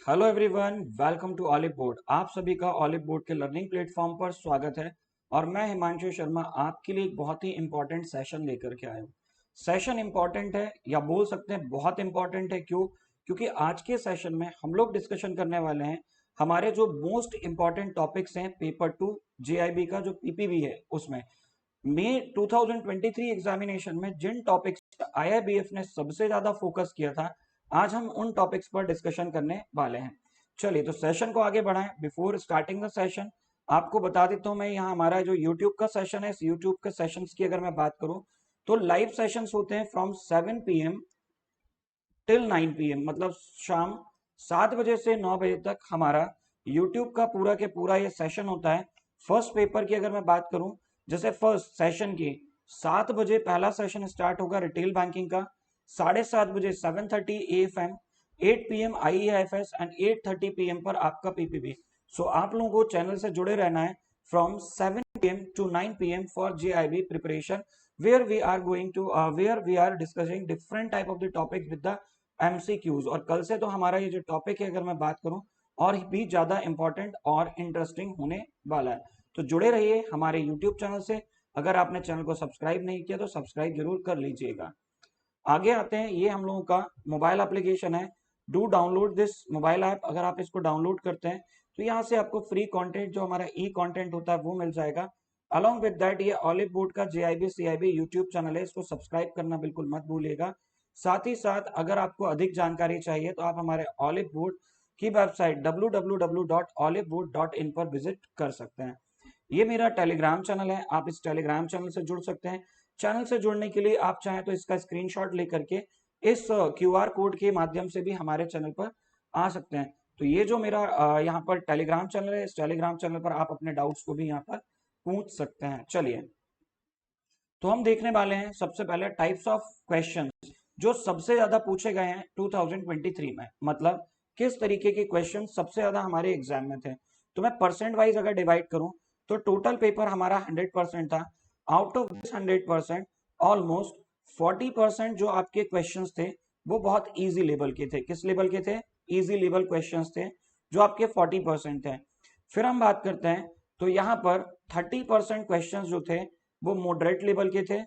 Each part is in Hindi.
Hello everyone, welcome to Oliveboard. आप सभी का ऑलिव बोर्ड के लर्निंग प्लेटफॉर्म पर स्वागत है। और मैं हिमांशु शर्मा आपके लिए एक बहुत ही इंपॉर्टेंट सेशन लेकर के आया हूँ। सेशन इंपॉर्टेंट है या बोल सकते हैं बहुत इंपॉर्टेंट है। क्यों? क्योंकि आज के सेशन में हम लोग डिस्कशन करने वाले हैं हमारे जो मोस्ट इंपॉर्टेंट टॉपिक्स हैं पेपर 2 जेआईबी का जो पीपीबी है उसमें। मई 2023 एग्जामिनेशन में जिन टॉपिक्स पर आईआईबीएफ ने सबसे ज्यादा फोकस किया था, आज हम उन टॉपिक्स पर डिस्कशन करने वाले हैं। चलिए तो सेशन को आगे बढ़ाएं। बिफोर स्टार्टिंग द सेशन आपको बता देता हूं, मैं यहाँ हमारा जो यूट्यूब का सेशन है, इस यूट्यूब के सेशंस की अगर मैं बात करूं तो लाइव सेशंस होते हैं फ्रॉम 7 PM टिल 9 PM, मतलब शाम 7 बजे से 9 बजे तक हमारा यूट्यूब का पूरा के पूरा ये सेशन होता है। फर्स्ट पेपर की अगर मैं बात करूं, जैसे फर्स्ट सेशन की 7 बजे पहला सेशन स्टार्ट होगा रिटेल बैंकिंग का, 7:30 बजे 7:30 AFM, 8 PM IEFS and 8:30 PM पर आपका पीपीबी। सो आप लोगों को चैनल से जुड़े रहना है from 7 PM to 9 PM for JIB preparation, where we are discussing different type of the topics with the MCQs। और कल से तो हमारा ये जो टॉपिक है अगर मैं बात करूं और भी ज्यादा इंपॉर्टेंट और इंटरेस्टिंग होने वाला है। तो जुड़े रहिए हमारे यूट्यूब चैनल से। अगर आपने चैनल को सब्सक्राइब नहीं किया तो सब्सक्राइब जरूर कर लीजिएगा। आगे आते हैं, ये हम लोगों का मोबाइल एप्लीकेशन है। Do download this mobile app. अगर आप इसको डाउनलोड करते हैं तो यहाँ से आपको फ्री कंटेंट जो हमारा ई कंटेंट होता है वो मिल जाएगा। अलॉन्ग विद दैट ये ऑलिव बोर्ड का जेआईबी सीआईबी यूट्यूब चैनल है, इसको सब्सक्राइब करना बिल्कुल मत भूलिएगा। साथ ही साथ अगर आपको अधिक जानकारी चाहिए तो आप हमारे ऑलिव बोर्ड की वेबसाइट www.oliveboard.in पर विजिट कर सकते हैं। ये मेरा टेलीग्राम चैनल है, आप इस टेलीग्राम चैनल से जुड़ सकते हैं। चैनल से जुड़ने के लिए आप चाहें तो इसका स्क्रीनशॉट लेकर के इस क्यूआर कोड के माध्यम से भी हमारे चैनल पर आ सकते हैं। तो ये जो मेरा यहाँ पर टेलीग्राम चैनल है, इस टेलीग्राम चैनल पर आप अपने डाउट्स को भी यहाँ पर पूछ सकते हैं। चलिए तो हम देखने वाले हैं सबसे पहले टाइप्स ऑफ क्वेश्चंस जो सबसे ज्यादा पूछे गए हैं 2023 में, मतलब किस तरीके के क्वेश्चन सबसे ज्यादा हमारे एग्जाम में थे। तो मैं परसेंट वाइज अगर डिवाइड करूं तो टोटल पेपर हमारा 100% था। आउट ऑफ दिस 100% ऑलमोस्ट 40% जो आपके क्वेश्चंस थे वो बहुत इजी लेवल के थे। किस लेवल के थे? इजी लेवल क्वेश्चंस थे जो आपके 40% थे। फिर हम बात करते हैं तो यहाँ पर 30% क्वेश्चंस जो थे वो मॉडरेट लेवल के थे,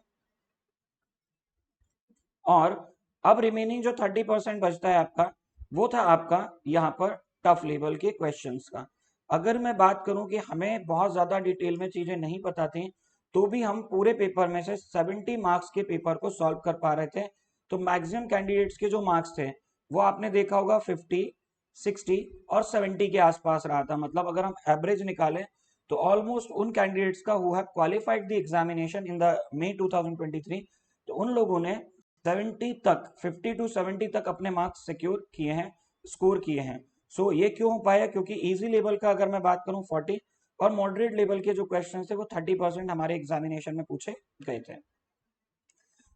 और अब रिमेनिंग जो 30% बचता है आपका वो था आपका यहाँ पर टफ लेवल के क्वेश्चंस का। अगर मैं बात करूं कि हमें बहुत ज्यादा डिटेल में चीजें नहीं पता थी तो भी हम पूरे पेपर में से 70 मार्क्स के पेपर को सॉल्व कर पा रहे थे। तो मैक्सिमम कैंडिडेट्स के जो मार्क्स थे वो आपने देखा होगा 50, 60 और 70 के आसपास रहा था। मतलब अगर हम एवरेज निकालें तो ऑलमोस्ट उन कैंडिडेट्स का who have qualified the examination in the May 2023, तो उन लोगों ने 70 तक 50 to 70 तक अपने मार्क्स सिक्योर किए हैं, स्कोर किए हैं। सो ये क्यों हो पाया? क्योंकि इजी लेवल का अगर मैं बात करूं 40 और मॉडरेट लेवल के जो क्वेश्चन थे वो 30% हमारे एग्जामिनेशन में पूछे गए थे।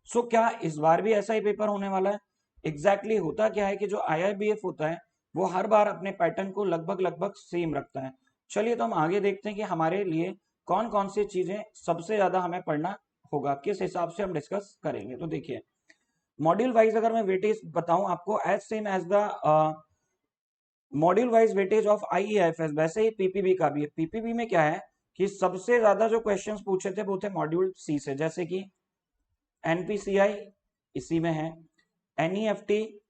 सो क्या इस बार भी ऐसा ही पेपर होने वाला है? एग्जैक्टली होता क्या है कि जो आईआईबीएफ होता है वो हर बार अपने पैटर्न को लगभग लगभग सेम रखता है। चलिए तो हम आगे देखते हैं कि हमारे लिए कौन कौन सी चीजें सबसे ज्यादा हमें पढ़ना होगा, किस हिसाब से हम डिस्कस करेंगे। तो देखिए मॉड्यूल वाइज अगर मैं वेटेज बताऊं आपको, as same as the module wise weightage of IEFS, वैसे ही पीपीबी का भी है। पीपीबी में क्या है कि सबसे ज्यादा जो क्वेश्चंस पूछे थे वो थे मॉड्यूल सी से, जैसे कि एनपीसीआई इसी में है, एनईएफटी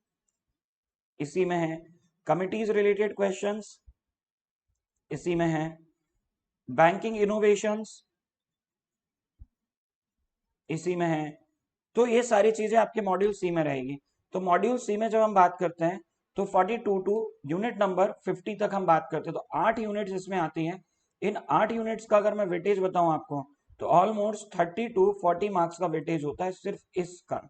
इसी में है, कमिटीज रिलेटेड क्वेश्चंस इसी में है, बैंकिंग इनोवेशंस इसी में है। तो ये सारी चीजें आपके मॉड्यूल सी में रहेगी। तो मॉड्यूल सी में जब हम बात करते हैं तो 42 टू यूनिट नंबर 50 तक हम बात करते हैं, तो 8 यूनिट्स इसमें आती हैं। इन 8 यूनिट्स का अगर मैं वेटेज बताऊं आपको तो ऑलमोस्ट 30 टू 40 मार्क्स का वेटेज होता है सिर्फ इसका।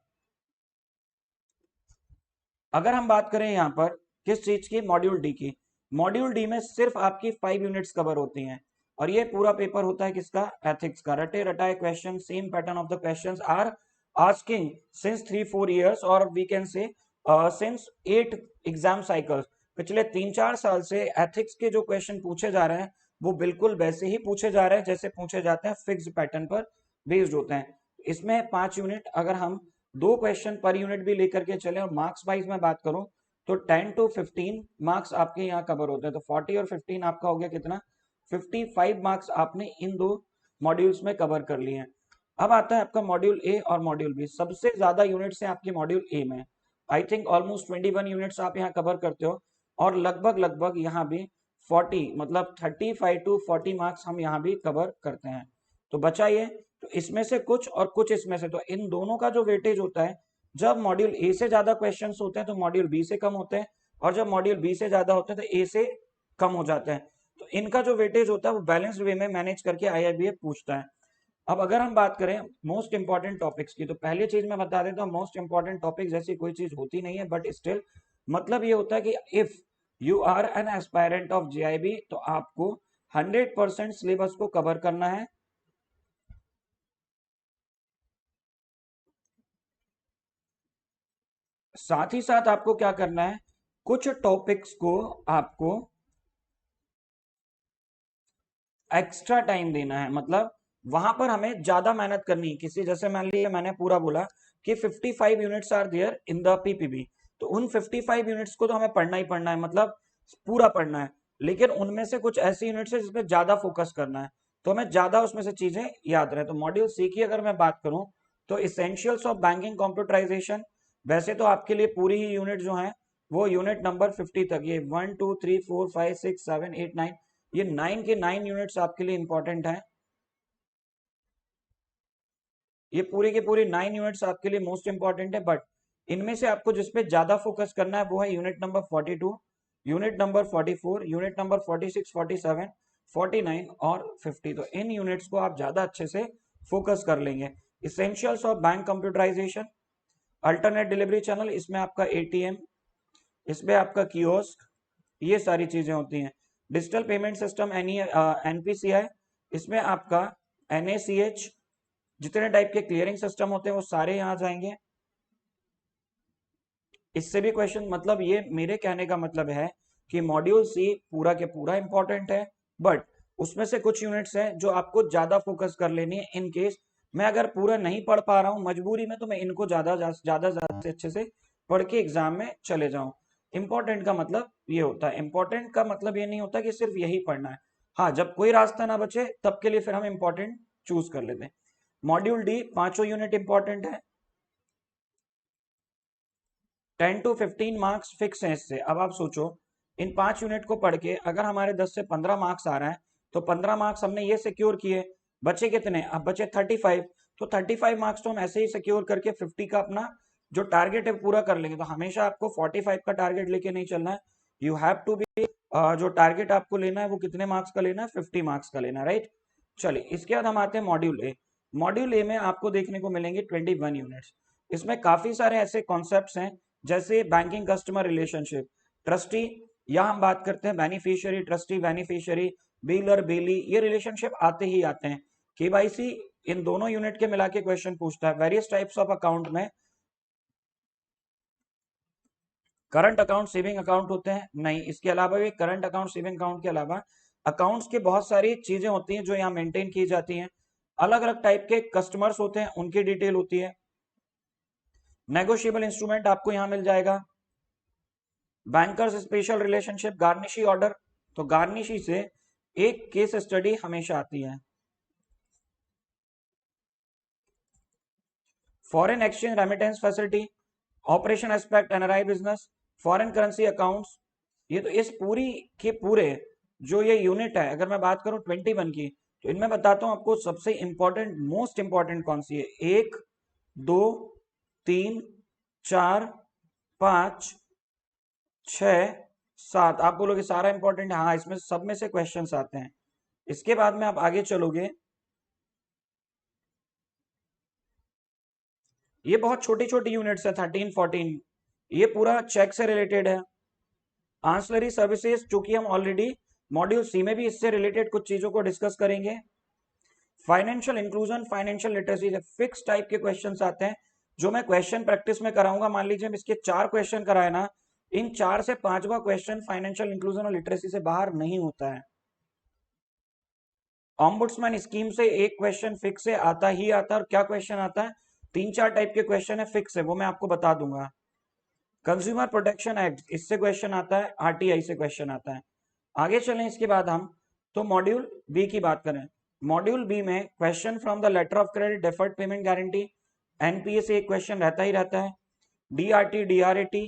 अगर हम बात करें यहाँ पर किस चीज की, मॉड्यूल डी की, मॉड्यूल डी में सिर्फ आपकी 5 यूनिट्स कवर होती हैं। और ये पूरा पेपर होता है किसका? एथिक्स का। रटे रटाए question, same pattern of the questions are asking since 3-4 years, और we can say since 8 exam cycles. पिछले 3-4 साल से एथिक्स के जो क्वेश्चन पूछे जा रहे हैं वो बिल्कुल वैसे ही पूछे जा रहे हैं जैसे पूछे जाते हैं, फिक्स पैटर्न पर बेस्ड होते हैं। इसमें 5 यूनिट, अगर हम 2 क्वेश्चन पर यूनिट भी लेकर के चले और मार्क्स वाइज में बात करूं तो 10 to 15 मार्क्स आपके यहाँ कवर होते हैं। तो 40 और 15 आपका हो गया कितना, 55 मार्क्स आपने इन दो मॉड्यूल्स में कवर कर लिए हैं। अब आता है आपका मॉड्यूल ए और मॉड्यूल बी। सबसे ज्यादा यूनिट्स हैं आपके मॉड्यूल ए में, आई थिंक ऑलमोस्ट 21 यूनिट्स आप यहाँ कवर करते हो, और लगभग लगभग यहाँ भी 40 मतलब 35 to 40 मार्क्स हम यहाँ भी कवर करते हैं। तो बचा ये, तो इसमें से कुछ और कुछ इसमें से, तो इन दोनों का जो वेटेज होता है, जब मॉड्यूल ए से ज्यादा क्वेश्चंस होते हैं तो मॉड्यूल बी से कम होते हैं, और जब मॉड्यूल बी से ज्यादा होते हैं तो ए से कम हो जाते हैं। तो इनका जो वेटेज होता है वो बैलेंस्ड वे में मैनेज करके IIBA पूछता है। अब अगर हम बात करें मोस्ट इंपॉर्टेंट टॉपिक्स की, तो पहली चीज मैं बता देता हूँ, मोस्ट इंपॉर्टेंट टॉपिक जैसी कोई चीज होती नहीं है, बट स्टिल मतलब ये होता है कि if you are an aspirant of JIB तो आपको 100% सिलेबस को कवर करना है। साथ ही साथ आपको क्या करना है, कुछ टॉपिक्स को आपको एक्स्ट्रा टाइम देना है, मतलब वहां पर हमें ज्यादा मेहनत करनी है। किसी जैसे मान लीजिए मैंने पूरा बोला कि 55 units are there in the PPB, तो उन 55 यूनिट्स को तो हमें पढ़ना ही पढ़ना है, मतलब पूरा पढ़ना है। लेकिन उनमें से कुछ ऐसी यूनिट्स है जिसमें ज्यादा फोकस करना है, तो हमें ज्यादा उसमें से चीजें याद रहे। तो मॉड्यूल सी की अगर मैं बात करूं, तो इसेंशियल्स ऑफ बैंकिंग कंप्यूटराइजेशन, वैसे तो आपके लिए पूरी ही यूनिट जो है वो यूनिट नंबर 50 तक, ये 1 2 3 4 5 6 7 8 9, ये 9 के 9 यूनिट्स आपके लिए इंपॉर्टेंट है। ये पूरे के पूरे 9 यूनिट्स आपके लिए मोस्ट इंपॉर्टेंट है, बट इनमें से आपको जिसपे ज्यादा फोकस करना है वो है unit number 42, unit number 44, unit number 46, 47, 49 और 50। तो इन यूनिट्स को आप ज्यादा अच्छे से फोकस कर लेंगे। Essentials of bank computerisation, alternate delivery channel, इसमें आपका ATM, इसमें आपका कियोस्क, ये सारी चीजें होती हैं। डिजिटल पेमेंट सिस्टम NPCI, इसमें आपका NACH, जितने टाइप के क्लियरिंग सिस्टम होते हैं वो सारे यहाँ जाएंगे। इससे भी क्वेश्चन, मतलब ये मेरे कहने का मतलब है कि मॉड्यूल सी पूरा के पूरा इंपॉर्टेंट है, बट उसमें से कुछ यूनिट्स हैं जो आपको ज्यादा फोकस कर लेनी है। इन केस मैं अगर पूरा नहीं पढ़ पा रहा हूँ मजबूरी में, तो मैं इनको ज्यादा से अच्छे से पढ़ के एग्जाम में चले जाऊं। इंपॉर्टेंट का मतलब ये होता है, इंपॉर्टेंट का मतलब ये नहीं होता कि सिर्फ यही पढ़ना है। हाँ, जब कोई रास्ता ना बचे तब के लिए फिर हम इंपॉर्टेंट चूज कर लेते हैं। मॉड्यूल डी, पांचों यूनिट इंपॉर्टेंट है, 10 to 15 मार्क्स फिक्स है इससे। अब आप सोचो, इन 5 यूनिट को पढ़ के अगर हमारे 10 से 15 मार्क्स आ रहा है, तो 15 मार्क्स हमने ये सिक्योर किए, बचे कितने, अब बचे 35। तो 35 मार्क्स तो हम ऐसे ही सिक्योर करके 50 का अपना जो टारगेट है पूरा कर लेंगे। तो हमेशा आपको 45 का टारगेट लेके नहीं चलना है, यू हैव टू बी, जो टारगेट आपको लेना है वो कितने मार्क्स का लेना है, 50 मार्क्स का लेना है, राइट। चलिए, इसके बाद हम आते हैं मॉड्यूल ए। मॉड्यूल ए में आपको देखने को मिलेंगे 21 यूनिट्स। इसमें काफी सारे ऐसे कॉन्सेप्ट्स हैं जैसे बैंकिंग कस्टमर रिलेशनशिप, ट्रस्टी, या हम बात करते हैं बेनिफिशियरी, ट्रस्टी बेनिफिशियरी, बिलर बेली, ये रिलेशनशिप आते ही आते हैं। KYC, इन दोनों यूनिट के मिला के क्वेश्चन पूछता है। वेरियस टाइप्स ऑफ अकाउंट में करंट अकाउंट, सेविंग अकाउंट होते हैं नहीं, इसके अलावा भी करंट अकाउंट, सेविंग अकाउंट के अलावा अकाउंट्स की बहुत सारी चीजें होती हैं जो यहाँ मेंटेन की जाती हैं। अलग अलग टाइप के कस्टमर्स होते हैं, उनकी डिटेल होती है। नेगोशिएबल इंस्ट्रूमेंट आपको यहाँ मिल जाएगा। Bankers special relationship, garnishee order, तो गार्निशी से एक केस स्टडी हमेशा आती है। Foreign exchange remittance facility, operation aspect NRI business, foreign currency accounts, ये तो इस पूरी के पूरे जो ये यूनिट है, अगर मैं बात करूं 21 की, तो इनमें बताता हूं आपको सबसे इंपॉर्टेंट, मोस्ट इंपॉर्टेंट कौन सी है। 1 2 3 4 5 6 7, आप बोलोगे सारा इंपॉर्टेंट है, हाँ इसमें सब में से क्वेश्चंस आते हैं। इसके बाद में आप आगे चलोगे, ये बहुत छोटी छोटी यूनिट्स है 13 14, ये पूरा चेक से रिलेटेड है। आंसलरी सर्विसेज, चूंकि हम ऑलरेडी मॉड्यूल सी में भी इससे रिलेटेड कुछ चीजों को डिस्कस करेंगे। Financial inclusion, financial literacy, fix type के क्वेश्चंस आते हैं जो मैं क्वेश्चन प्रैक्टिस में कराऊंगा। मान लीजिए हम इसके 4 क्वेश्चन कराए ना, इन 4 से 5वां क्वेश्चन फाइनेंशियल इंक्लूजन और लिटरेसी से बाहर नहीं होता है। ऑम्बुड्समैन स्कीम से एक क्वेश्चन फिक्स है, आता ही आता है। और क्या क्वेश्चन आता है, 3 4 टाइप के क्वेश्चन है फिक्स है, वो मैं आपको बता दूंगा। कंज्यूमर प्रोटेक्शन एक्ट, इससे क्वेश्चन आता है, आरटीआई से क्वेश्चन आता है। आगे चलें इसके बाद हम, तो मॉड्यूल बी की बात करें। मॉड्यूल बी में question from the letter of credit, deferred payment guarantee, NPA से एक क्वेश्चन रहता ही रहता है। डीआरटी, डीआरएटी,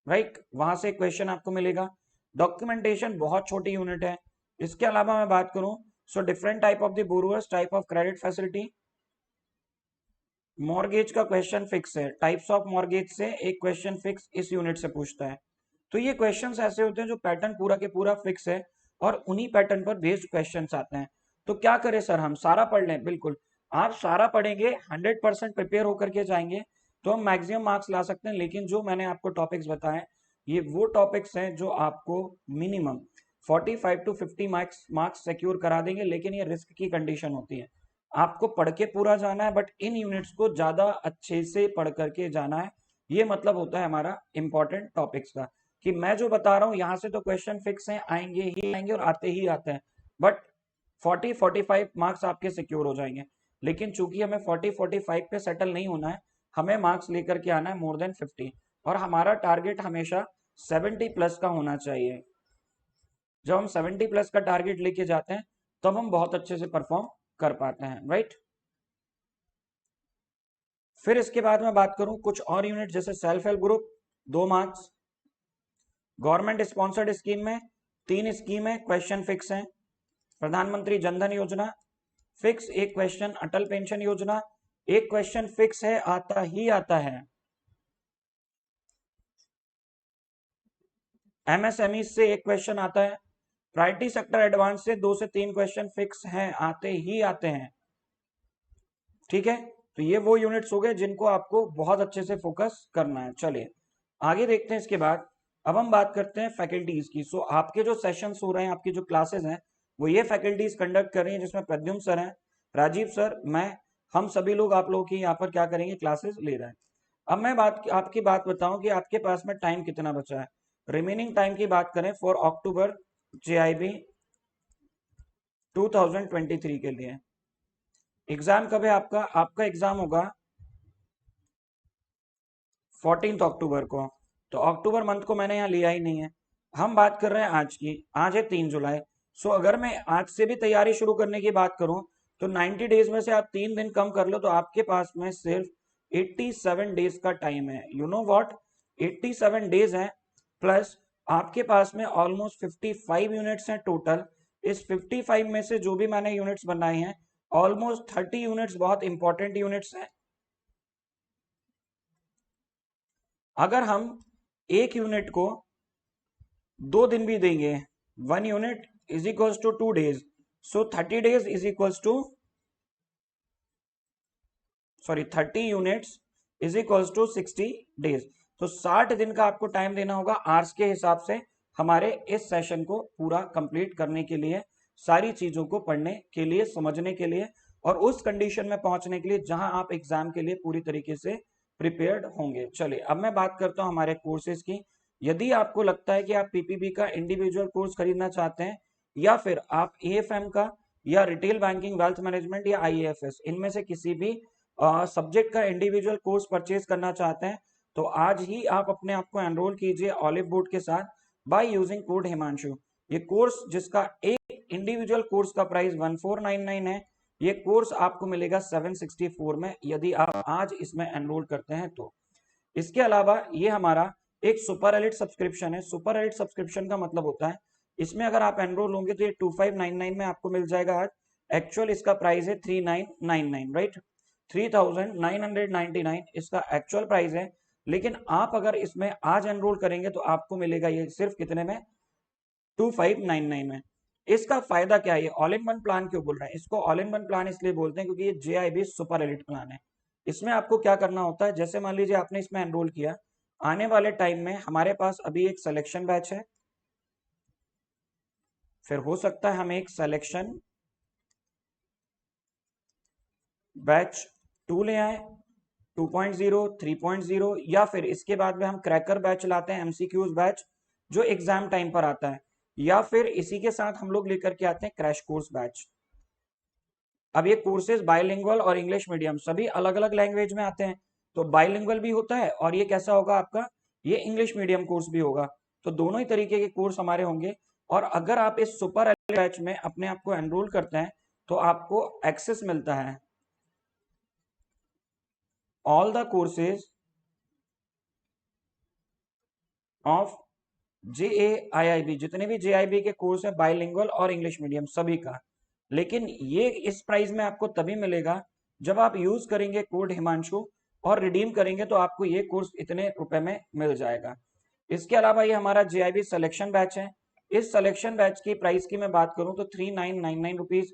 राइट, वहां से क्वेश्चन आपको मिलेगा। डॉक्यूमेंटेशन बहुत छोटी यूनिट है। इसके अलावा मैं बात करूं, so different type of the borrowers, type of credit facility, mortgage का क्वेश्चन फिक्स है, टाइप्स ऑफ मॉर्गेज से एक क्वेश्चन फिक्स इस यूनिट से पूछता है। तो ये क्वेश्चंस ऐसे होते हैं जो पैटर्न पूरा के पूरा फिक्स है और उन्हीं पैटर्न पर बेस्ड क्वेश्चंस आते हैं। तो क्या करें सर, हम सारा पढ़ लें? बिल्कुल, आप सारा पढ़ेंगे, 100% प्रिपेयर होकर के जाएंगे तो हम मैक्सिमम मार्क्स ला सकते हैं। लेकिन जो मैंने आपको टॉपिक्स बताए, ये वो टॉपिक्स हैं जो आपको मिनिमम 45 to 50 मार्क्स सिक्योर करा देंगे। लेकिन ये रिस्क की कंडीशन होती है, आपको पढ़ के पूरा जाना है, बट इन यूनिट्स को ज्यादा अच्छे से पढ़ करके जाना है। ये मतलब होता है हमारा इंपॉर्टेंट टॉपिक्स का, कि मैं जो बता रहा हूँ यहाँ से तो क्वेश्चन फिक्स हैं, आएंगे ही आएंगे और आते ही आते हैं, बट 40-45 मार्क्स आपके सिक्योर हो जाएंगे। लेकिन चूंकि हमें 40-45 पे सेटल नहीं होना है, हमें मार्क्स लेकर के आना है मोर देन 50, और हमारा टारगेट हमेशा 70 प्लस का होना चाहिए। जब हम 70 प्लस का टारगेट लेके जाते हैं तब हम बहुत अच्छे से परफॉर्म कर पाते हैं, राइट। फिर इसके बाद मैं बात करूं कुछ और यूनिट, जैसे self help group 2 marks, government sponsored scheme में 3 स्कीम है, क्वेश्चन फिक्स है। प्रधानमंत्री जनधन योजना फिक्स एक क्वेश्चन, अटल पेंशन योजना एक क्वेश्चन फिक्स है, आता ही आता है। एमएसएमई से एक क्वेश्चन आता है। प्रायोरिटी सेक्टर एडवांस से 2 से 3 क्वेश्चन फिक्स हैं, आते ही आते हैं। ठीक है, तो ये वो यूनिट्स हो गए जिनको आपको बहुत अच्छे से फोकस करना है। चलिए आगे देखते हैं। इसके बाद अब हम बात करते हैं फैकल्टीज की। सो आपके जो सेशंस हो रहे हैं, आपकी जो क्लासेस हैं, वो ये फैकल्टीज कंडक्ट कर रही हैं, जिसमें प्रद्युम्न सर हैं, राजीव सर, मैं, हम सभी लोग आप लोगों की यहाँ पर क्या करेंगे, क्लासेस ले रहे हैं। अब मैं आपकी बात बताऊं कि आपके पास में टाइम कितना बचा है। रिमेनिंग टाइम की बात करें फॉर अक्टूबर JIB 2023 के लिए, एग्जाम कब है आपका? आपका एग्जाम होगा 14 अक्टूबर को। तो अक्टूबर मंथ को मैंने यहाँ लिया ही नहीं है, हम बात कर रहे हैं आज की। आज है 3 जुलाई। सो अगर मैं आज से भी तैयारी शुरू करने की बात करूं तो 90 डेज में से आप 3 दिन कम कर लो तो आपके पास में सिर्फ 87 डेज का टाइम है। यू नो व्हाट, 87 डेज है, प्लस आपके पास में ऑलमोस्ट 55 यूनिट्स हैं टोटल। इस 55 में से जो भी मैंने यूनिट्स बनाए हैं, ऑलमोस्ट 30 यूनिट्स बहुत इंपॉर्टेंट यूनिट्स हैं। अगर हम एक यूनिट को 2 दिन भी देंगे, 1 unit is equals to 2 days, so 30 days is equals to, sorry 30 units is equals to 60 days. तो 60 दिन का आपको टाइम देना होगा आवर्स के हिसाब से, हमारे इस सेशन को पूरा कंप्लीट करने के लिए, सारी चीजों को पढ़ने के लिए, समझने के लिए, और उस कंडीशन में पहुंचने के लिए जहां आप एग्जाम के लिए पूरी तरीके से प्रिपेयर्ड होंगे। चलिए अब मैं बात करता हूं हमारे कोर्सेज की। यदि आपको लगता है कि आप पीपीबी का इंडिविजुअल कोर्स खरीदना चाहते हैं, या फिर आप एएफएम का, या रिटेल बैंकिंग, वेल्थ मैनेजमेंट, या आईएएफएस, इनमें से किसी भी सब्जेक्ट का इंडिविजुअल कोर्स परचेज करना चाहते हैं, तो आज ही आप अपने आप को एनरोल कीजिए ऑलिव बोर्ड के साथ बाय यूजिंग कोड हिमांशु। ये कोर्स, जिसका एक इंडिविजुअल कोर्स का प्राइस 1499 है, ये कोर्स आपको मिलेगा 764 में, यदि आप आज इसमें एनरोल करते हैं तो। इसके अलावा ये हमारा एक सुपर एलिट सब्सक्रिप्शन है। सुपर एलिट सब्सक्रिप्शन का मतलब होता है, इसमें अगर आप एनरोल होंगे तो ये 2599 में आपको मिल जाएगा आज। एक्चुअल इसका प्राइस है 3999, राइट, 3999 इसका एक्चुअल प्राइस है। लेकिन आप अगर इसमें आज एनरोल करेंगे तो आपको मिलेगा ये सिर्फ कितने में, 2599 में। इसका फायदा क्या है? ये ऑल इन वन प्लान क्यों बोल रहे हैं? इसको ऑल इन वन प्लान इसलिए बोलते हैं क्योंकि ये JIB सुपर एलिट प्लान है। इसमें आपको क्या करना होता है, जैसे मान लीजिए आपने इसमें एनरोल किया, आने वाले टाइम में हमारे पास अभी एक सिलेक्शन बैच है, फिर हो सकता है हम एक सिलेक्शन बैच 2 ले आए, 2.0, 3.0, या फिर इसके बाद में हम क्रैकर बैच लाते हैं, MCQs बैच, जो एग्जाम टाइम पर आता है, या फिर इसी के साथ हम लोग लेकर के आते हैं क्रैश कोर्स बैच। अब ये कोर्सेज बायलिंगुअल और इंग्लिश मीडियम सभी अलग अलग लैंग्वेज में आते हैं, तो बायलिंगुअल भी होता है, और ये कैसा होगा आपका, ये इंग्लिश मीडियम कोर्स भी होगा। तो दोनों ही तरीके के कोर्स हमारे होंगे। और अगर आप इस सुपर बैच में अपने आप को एनरोल करते हैं तो आपको एक्सेस मिलता है all the courses of JAIIB, जितने भी JIB के कोर्स है बाइलिंगुअल और इंग्लिश मीडियम सभी का। लेकिन ये इस प्राइस में आपको तभी मिलेगा जब आप यूज करेंगे कोड हिमांशु और रिडीम करेंगे, तो आपको ये कोर्स इतने रुपए में मिल जाएगा। इसके अलावा ये हमारा JIB सिलेक्शन बैच है। इस सिलेक्शन बैच की प्राइस की मैं बात करूं तो 3999 रुपीज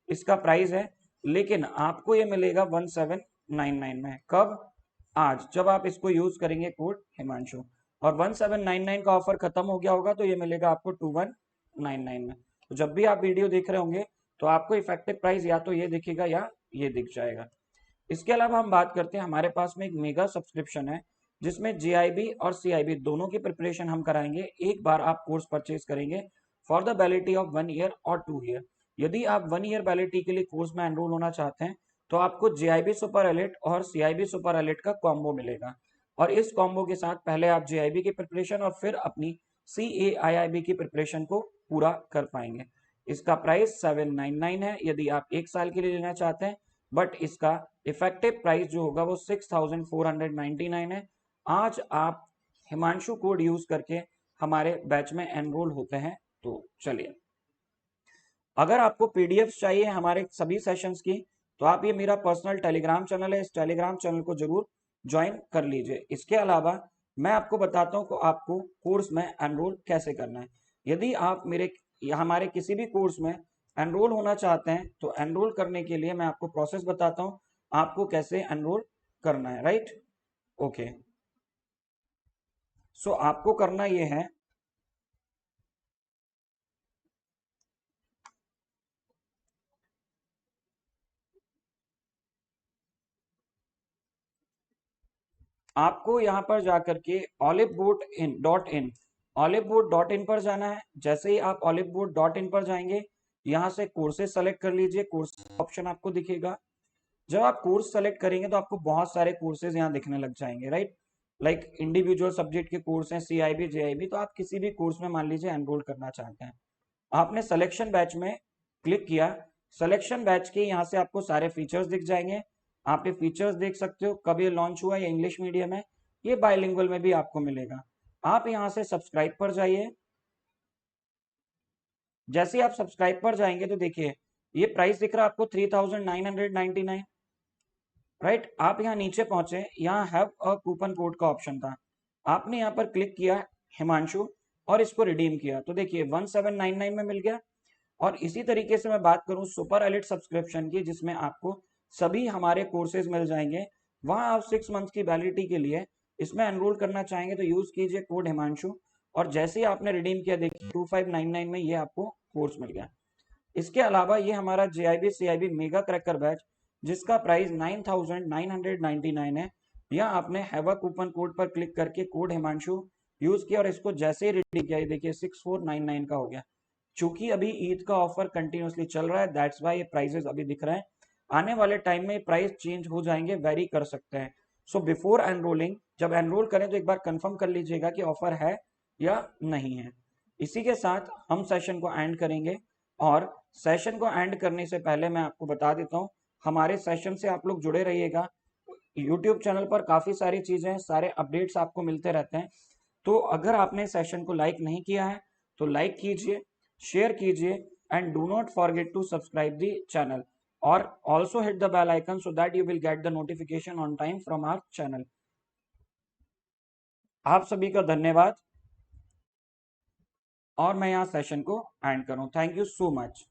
इसका प्राइस है, लेकिन आपको ये मिलेगा 1799 में। कब? आज, जब आप इसको यूज करेंगे कोड हिमांशु। और 1799 का ऑफर खत्म हो गया होगा तो ये मिलेगा आपको 2199 में। तो जब भी आप वीडियो देख रहे होंगे तो आपको इफेक्टिव प्राइस या तो ये दिखेगा या ये दिख जाएगा। इसके अलावा हम बात करते हैं, हमारे पास में एक मेगा सब्सक्रिप्शन है जिसमें JIB और CIB दोनों की प्रिपरेशन हम कराएंगे। एक बार आप कोर्स परचेज करेंगे for the validity of 1 year और 2 ईयर। यदि आप 1 ईयर वैलिडिटी के लिए कोर्स में एनरोल होना चाहते हैं तो आपको JIB सुपर एलिट और CIB सुपर एलिट का कॉम्बो मिलेगा। और इस कॉम्बो के साथ पहले आप JIB की प्रिपरेशन और फिर अपनी CAIIB की प्रिपरेशन को पूरा कर पाएंगे। इसका प्राइस 799 है यदि आप एक साल के लिए लेना चाहते हैं, बट इसका इफेक्टिव प्राइस जो होगा वो 6499 है। आज आप हिमांशु कोड यूज करके हमारे बैच में एनरोल होते हैं। तो चलिए, अगर आपको पीडीएफ चाहिए हमारे सभी सेशंस की तो आप ये मेरा पर्सनल टेलीग्राम चैनल है, इस टेलीग्राम चैनल को जरूर ज्वाइन कर लीजिए। इसके अलावा मैं आपको बताता हूँ कि आपको कोर्स में एनरोल कैसे करना है। यदि आप हमारे किसी भी कोर्स में एनरोल होना चाहते हैं तो एनरोल करने के लिए मैं आपको प्रोसेस बताता हूँ आपको कैसे एनरोल करना है। Right, okay. सो आपको करना ये है, आपको यहाँ पर जाकर के olive board.in पर जाना है। जैसे ही आप olive board.in पर जाएंगे, यहाँ से कोर्सेज सेलेक्ट कर लीजिए। कोर्स ऑप्शन आपको दिखेगा। जब आप कोर्स सेलेक्ट करेंगे तो आपको बहुत सारे कोर्सेज यहाँ दिखने लग जाएंगे। राइट, लाइक इंडिविजुअल सब्जेक्ट के कोर्स हैं, CIB JIB। तो आप किसी भी कोर्स में मान लीजिए एनरोल करना चाहते हैं, आपने सिलेक्शन बैच में क्लिक किया। सिलेक्शन बैच के यहाँ से आपको सारे फीचर्स दिख जाएंगे। आप ये फीचर्स देख सकते हो, कब ये लॉन्च हुआ, ये इंग्लिश मीडियम है, ये बाइलिंगुअल में भी आपको मिलेगा। आप यहाँ से सब्सक्राइब पर जाइए। जैसे ही आप सब्सक्राइब पर जाएंगे तो देखिए ये प्राइस दिख रहा है आपको 3999। राइट, आप यहाँ नीचे पहुंचे, यहाँ हैव अ कूपन कोड का ऑप्शन था, आपने यहाँ पर क्लिक किया हिमांशु और इसको रिडीम किया तो देखिए 1799 में मिल गया। और इसी तरीके से मैं बात करूं सुपर एलिट सब्सक्रिप्शन की, जिसमें आपको सभी हमारे कोर्सेज मिल जाएंगे, वहां आप 6 मंथ की वैलिडिटी के लिए इसमें एनरोल करना चाहेंगे तो यूज कीजिए कोड हिमांशु। और जैसे ही आपने रिडीम किया देखिए 2599 में ये आपको कोर्स मिल गया। इसके अलावा ये हमारा JIB CIB mega cracker batch जिसका प्राइस 9999 है, या आपने हैव अ कूपन कोड पर क्लिक करके कोड हिमांशु यूज किया और इसको जैसे ही रिडीम किया देखिए 6499 का हो गया। चूंकि अभी ईद का ऑफर कंटिन्यूसली चल रहा है, दैट्स वाई ये प्राइसेस अभी दिख रहे हैं। आने वाले टाइम में प्राइस चेंज हो जाएंगे, वेरी कर सकते हैं। सो बिफोर एनरोलिंग, जब एनरोल करें तो एक बार कंफर्म कर लीजिएगा कि ऑफर है या नहीं है। इसी के साथ हम सेशन को एंड करेंगे। और सेशन को एंड करने से पहले मैं आपको बता देता हूँ, हमारे सेशन से आप लोग जुड़े रहिएगा। यूट्यूब चैनल पर काफी सारी चीजें, सारे अपडेट्स आपको मिलते रहते हैं। तो अगर आपने सेशन को लाइक नहीं किया है तो लाइक कीजिए, शेयर कीजिए, and do not forget to subscribe the channel और also hit the bell icon so that you will get the notification on time from our channel. आप सभी का धन्यवाद और मैं यहाँ सेशन को एंड करूँ। Thank you so much.